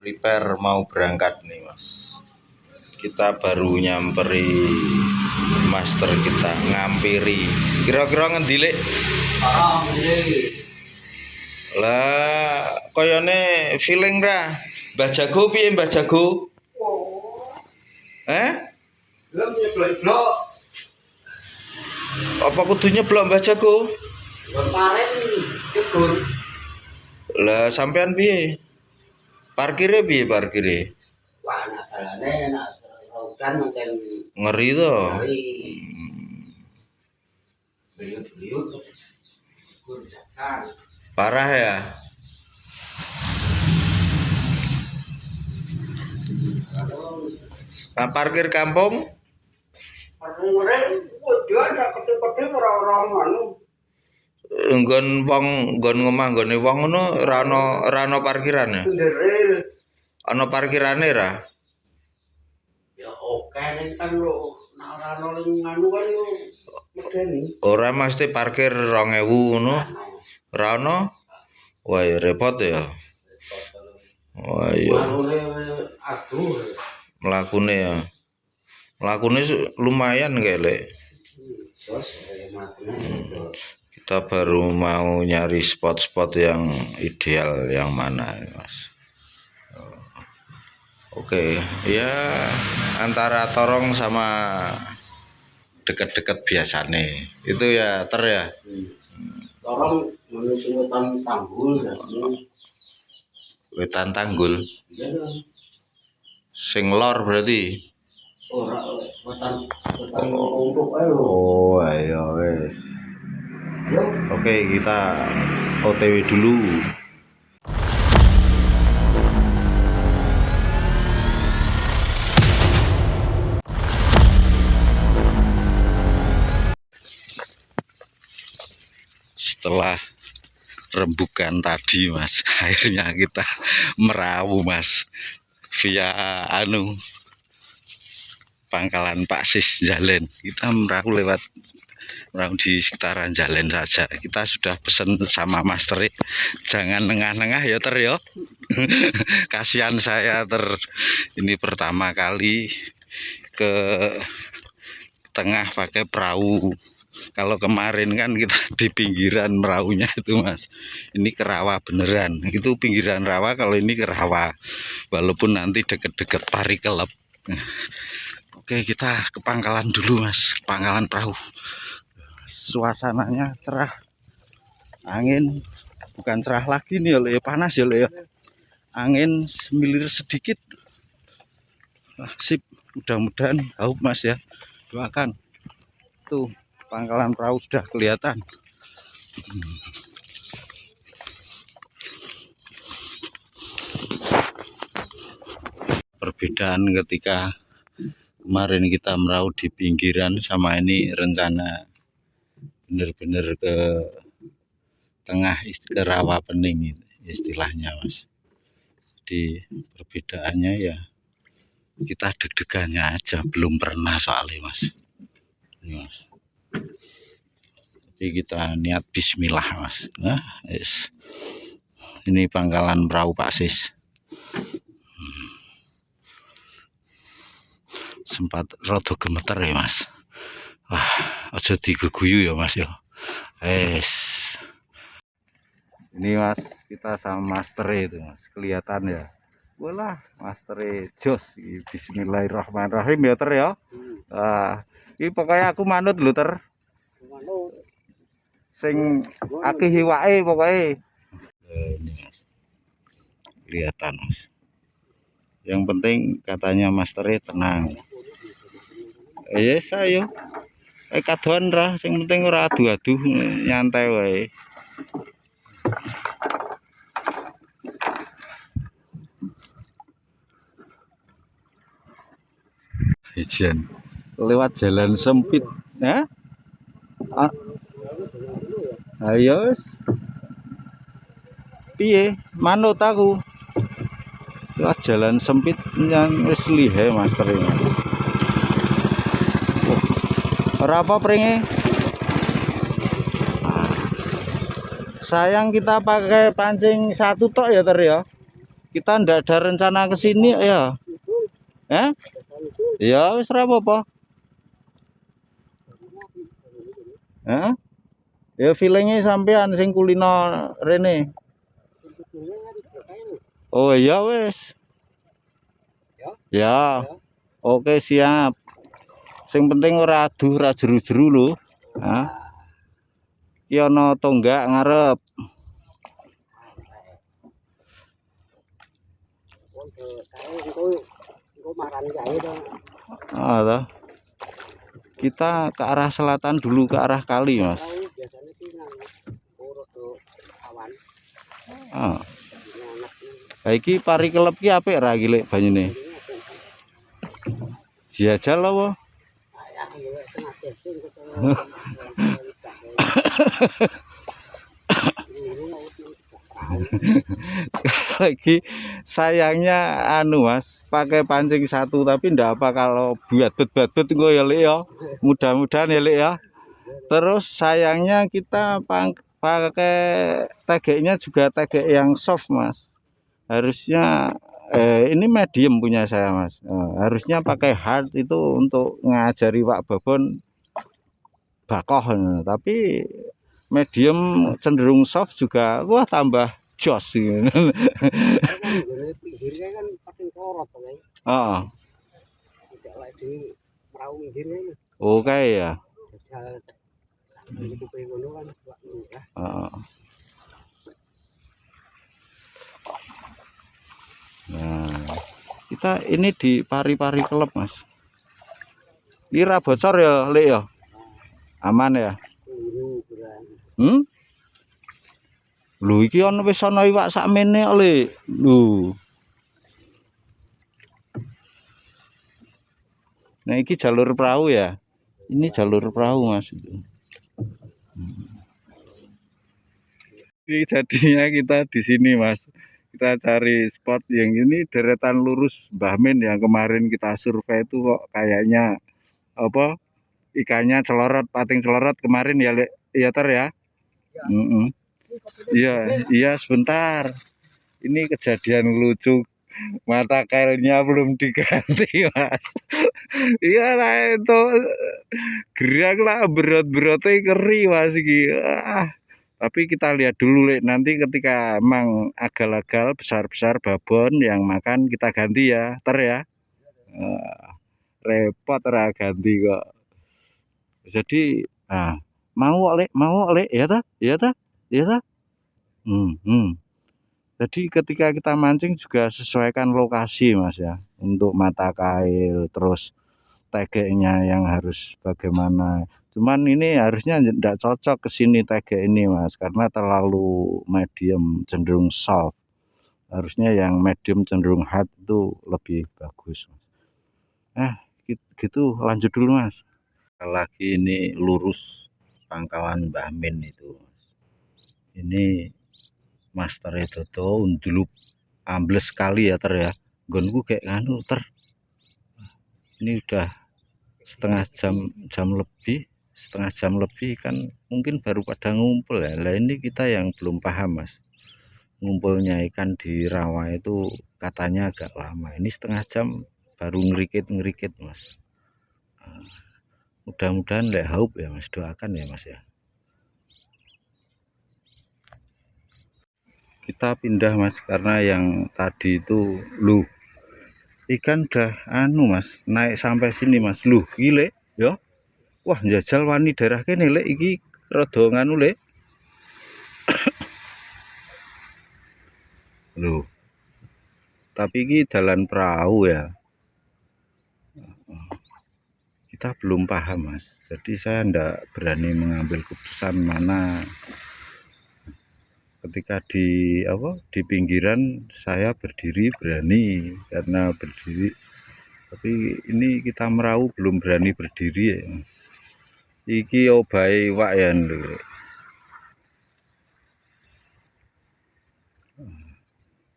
prepare mau berangkat nih Mas. Kita baru nyamperi master kita, ngampiri. Kira-kira ngendi Lek? Lah koyone feeling ra. Mbah Jago piye Mbah Jago? Belum nyeblok. Apa kudu nyeblok Mbah Jago? Kemarin cegur. Lah sampean piye? Parkire piye parkire? Wah, nak dalane nak hutan macam Ngeri to. beliau-beliau cegur jakan. Parah ya. Nah, parkir kampung Parkir udah sak kete-kete ora anu. nggon wong nggon ngomah nggone wong ngono ora ana parkiran ya. Nderil. Ana parkirane ra? Ya oke ning kan lho, nak ora ono ning anu kan yo medeni. Ora mesti parkir 2000 ngono. Ora ana. Wah, ya repot ya. Wah, iya. Aduh. Mlakune ya. Mlakune lumayan Lek. Kita baru mau nyari spot-spot yang ideal yang mana Mas. Oke, ya antara Torong sama deket-deket biasane. Itu ya ya. Torong menuju wetan Tanggul Wetan Tanggul. Iya. Sing lor berarti. Ora wetan untuk ae lho. Oh, ayo wes. Oke, kita OTW dulu. Setelah rembukan tadi Mas, akhirnya kita merawu Mas via Pangkalan Pak Sis Jalan. Kita merawu lewat di sekitaran jalan saja. Kita sudah pesen sama Master, jangan nengah-nengah ya Ter ya. Kasihan saya Ter, ini pertama kali ke tengah pakai perahu. Kalau kemarin kan kita di pinggiran meraunya itu Mas. Ini ke rawa beneran. Itu pinggiran rawa, kalau ini ke rawa. Walaupun nanti deket-deket Parikelep. Oke, kita ke pangkalan dulu Mas, pangkalan perahu. Suasananya cerah, angin bukan cerah lagi nih ya, panas ya ya. Angin semilir sedikit. Sip, mudah-mudahan haup Mas ya. Doakan. Tuh, pangkalan perahu sudah kelihatan. Perbedaan ketika kemarin kita merauh di pinggiran sama ini rencana bener-bener ke tengah, ke rawa pening istilahnya Mas. Jadi perbedaannya ya kita deg-degannya aja, belum pernah soalnya Mas. Ini Mas. Tapi kita niat bismillah Mas. Nah, yes. Ini pangkalan perahu Pak Sis. Sempat rada gemeter ya Mas. Wah, aja digeguyu ya Mas ya. Ini Mas, kita sama Master itu Mas, kelihatan ya. Walah, Master jos. Bismillahirrahmanirrahim ya Ter ya. Ini pokoknya aku manut lho Ter. Manut. Sing akeh hiwake pokoknya. Ini Mas. Kelihatan Mas. Yang penting katanya Master tenang. Yes ayo. Kadoan ra, sing penting ora adu-adu, nyantai wae. Ijen lewat jalan sempit, ya? Ayo, piye? Manut aku. Lewat jalan sempit yang wis lihe Master ini. Ora apa pringe. Sayang kita pakai pancing satu tok ya Ter ya. Kita ndak ada rencana ke sini ya. Ya wis ora apa-apa. Ya feelingnya sampean sing kulino rene. Oh iya wis. Ya. Oke siap. Sing penting ora aduh ora jeru-jeru lho. Hah? Ki ana tonggak ngarep. Ah, kita ke arah selatan dulu, ke arah kali, Mas. Ah. Iki pari kelep ki apik ra iki lek banyune. Jajal apa? Lagi sayangnya anu Mas, pakai pancing satu tapi ndak apa kalau buat-buat engko ya Lek ya. Mudah-mudahan ya Lek ya. Terus sayangnya kita pakai tegeknya juga tegek yang soft Mas. Harusnya ini medium punya saya Mas. Harusnya pakai hard itu untuk ngajari Pak Babon bakoh, tapi medium cenderung soft juga wah tambah jos gitu. Oh. Oke ya. Nah, kita ini di pari-pari kelep Mas. Ira bocor ya, Lek ya. Aman ya. Lho iki ana wis ana iwak sakmene kok, Lek. Lho. Nah, iki jalur perahu ya. Ini jalur perahu, Mas. Ini jadinya kita di sini, Mas. Kita cari spot yang ini deretan lurus Mbah Min yang kemarin kita survei itu kok kayaknya apa? Ikannya celorot, pating celorot kemarin ya, Lek. Iya ter ya. Iya, iya sebentar. Ini kejadian lucu. Mata kailnya belum diganti Mas. Iya lah itu gerak lah berot-berotnya keri Mas iki. Tapi kita lihat dulu Lek, nanti ketika emang agal-agal besar-besar babon yang makan kita ganti ya ter ya. Repot ora ganti kok. Jadi mau Lek ya ta? Ya ta? Ya ta? Jadi ketika kita mancing juga sesuaikan lokasi Mas ya. Untuk mata kail terus tegeknya yang harus bagaimana. Cuman ini harusnya tidak cocok ke sini tegek ini Mas karena terlalu medium cenderung soft. Harusnya yang medium cenderung hard itu lebih bagus Mas. Gitu lanjut dulu Mas. Lagi ini lurus pangkalan Mbah Min itu. Ini Master itu tuh dulu ambles sekali ya ter ya. Gonku kayak nganu ter. Ini udah setengah jam lebih kan mungkin baru pada ngumpul ya. Lah ini kita yang belum paham Mas. Ngumpulnya ikan di rawa itu katanya agak lama. Ini setengah jam baru ngerikit Mas. Mudah-mudahan lek haup ya Mas, doakan ya Mas ya. Kita pindah Mas karena yang tadi itu ikan udah anu Mas naik sampai sini Mas. Gile ya. Wah njajal wani daerah kene Lek iki rada nganu Lek. Tapi ini dalan perahu ya. Kita belum paham Mas. Jadi saya ndak berani mengambil keputusan mana. Ketika di pinggiran saya berdiri berani karena berdiri. Tapi ini kita merahu belum berani berdiri ya. Iki obai wak ya lho.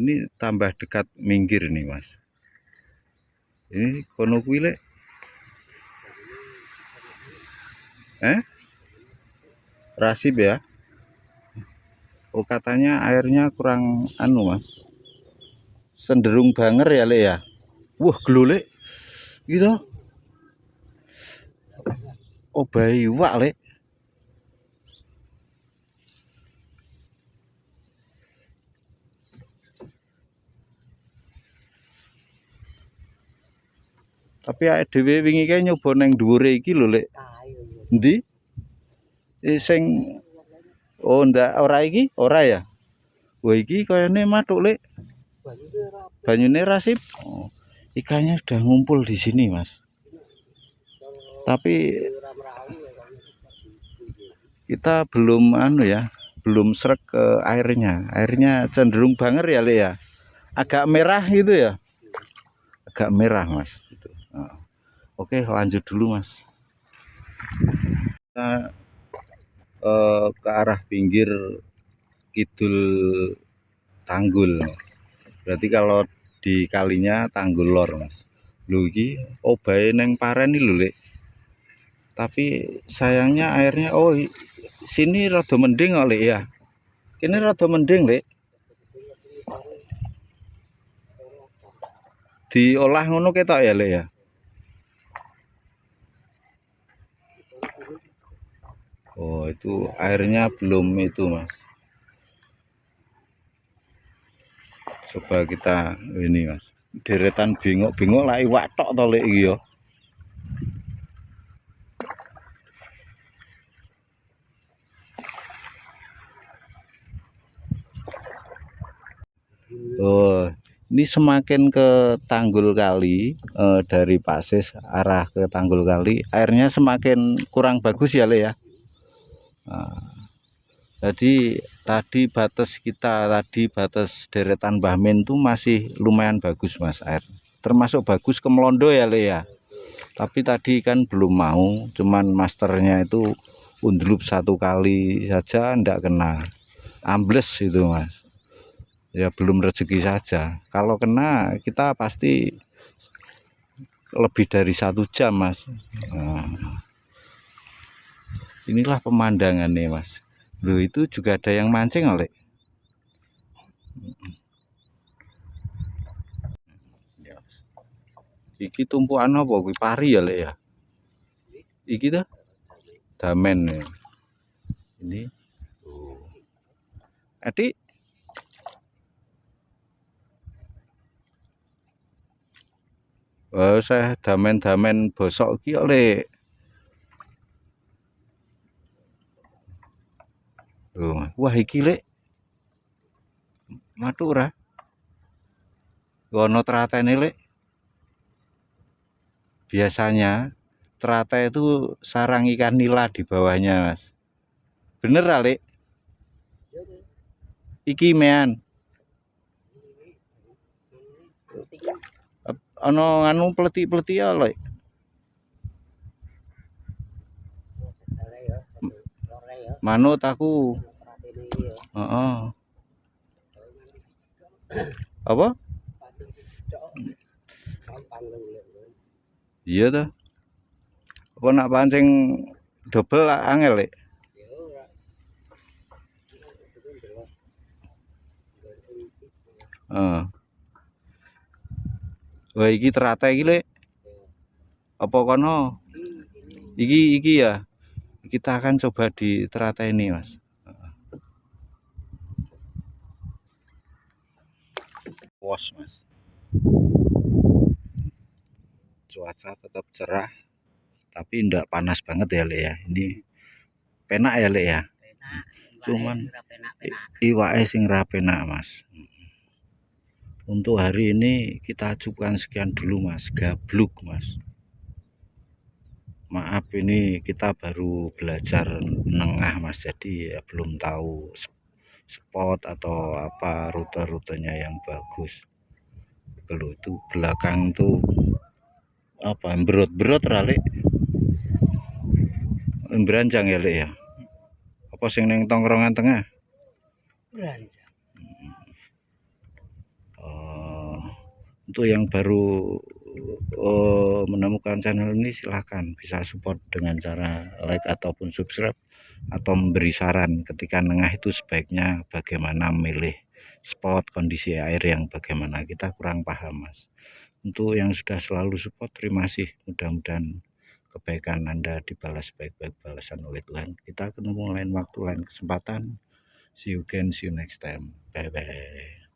Ini tambah dekat minggir nih Mas. Ini kono kuwi Lek. Rasib ya. Oh katanya airnya kurang anu Mas. cenderung banger ya Lek ya. Wah glulek gitu. Obah iwak Lek. Tapi awake dhewe wingi kae nyoba nang dhuwure iki lho Lek. Endi? Sing oh ndak ora iki, ora ya. Wah iki kayane matuk Lek. Banyune rasip. Oh, ikannya sudah ngumpul di sini, Mas. Tapi kita belum belum srek ke airnya. Airnya cenderung banger ya, Le ya. Agak merah gitu ya. Agak merah, Mas. Gitu. Nah, oke, lanjut dulu, Mas. Kita ke arah pinggir kidul Tanggul. Berarti kalau di kalinya Tanggul Lor, Mas. Lho iki obahe neng paren iki lho, Lek. Tapi sayangnya airnya sini rada mending kok, Lek ya. Kene rada mending, Lek. Diolah ngono ketok ya, Lek ya. Oh, itu airnya belum itu, Mas. Coba kita ini, Mas. Deretan bengok-bengok lah iwak tok to Lek iki ya. Oh, ini semakin ke Tanggul Kali dari Pasis arah ke Tanggul Kali, airnya semakin kurang bagus ya, Le ya. Nah, jadi tadi batas deretan Mbah Min tuh masih lumayan bagus, Mas, air. Termasuk bagus ke Melondo ya, Le ya. Tapi tadi kan belum mau, cuman masternya itu undlup 1 kali saja ndak kena. Ambles itu, Mas. Ya belum rezeki saja. Kalau kena kita pasti lebih dari 1 jam, Mas. Nah, inilah pemandangannya, Mas. Loh itu juga ada yang mancing oleh. Iki tumpukan apa kuwi pari ya, Lek ya. Iki tuh damen ya. Ini. Oh. Adik. Oh, saya damen-damen bosok iki oleh. Oh, wah iki Lek. Matuk ora? Ono teratene, Lek. Biasanya teratai itu sarang ikan nila di bawahnya, Mas. Bener lah, Lek. Iki mean. Ono anu pleti-pleti ya, Lek. Manut aku. Heeh. Apa? Iya tuh. Apa nak pancing double angel, Lek? Heeh. Wah, iki teratai iki, Lek. Apa kono? Iki ya. Kita akan coba di teratai ini, Mas. Pos, Mas. Cuaca tetap cerah, tapi ndak panas banget ya, Lek ya. Ini penak ya, Lek ya. Cuman iwake sing ra penak, Mas. Untuk hari ini kita cukupkan sekian dulu, Mas. Gabluk, Mas. Maaf ini kita baru belajar nengah, Mas. Jadi ya belum tahu spot atau apa rute-rutenya yang bagus. Kalau itu belakang tuh apa berot-berot Lek. Beranjang ya, Lek ya. Apa sing neng tongkrongan tengah? Beranjang. Untuk yang baru menemukan channel ini silahkan bisa support dengan cara like ataupun subscribe atau memberi saran ketika nengah itu sebaiknya bagaimana memilih spot kondisi air yang bagaimana, kita kurang paham Mas. Untuk yang sudah selalu support, terima kasih, mudah-mudahan kebaikan Anda dibalas baik-baik balasan oleh Tuhan. Kita ketemu lain waktu, lain kesempatan. See you again, see you next time, bye bye.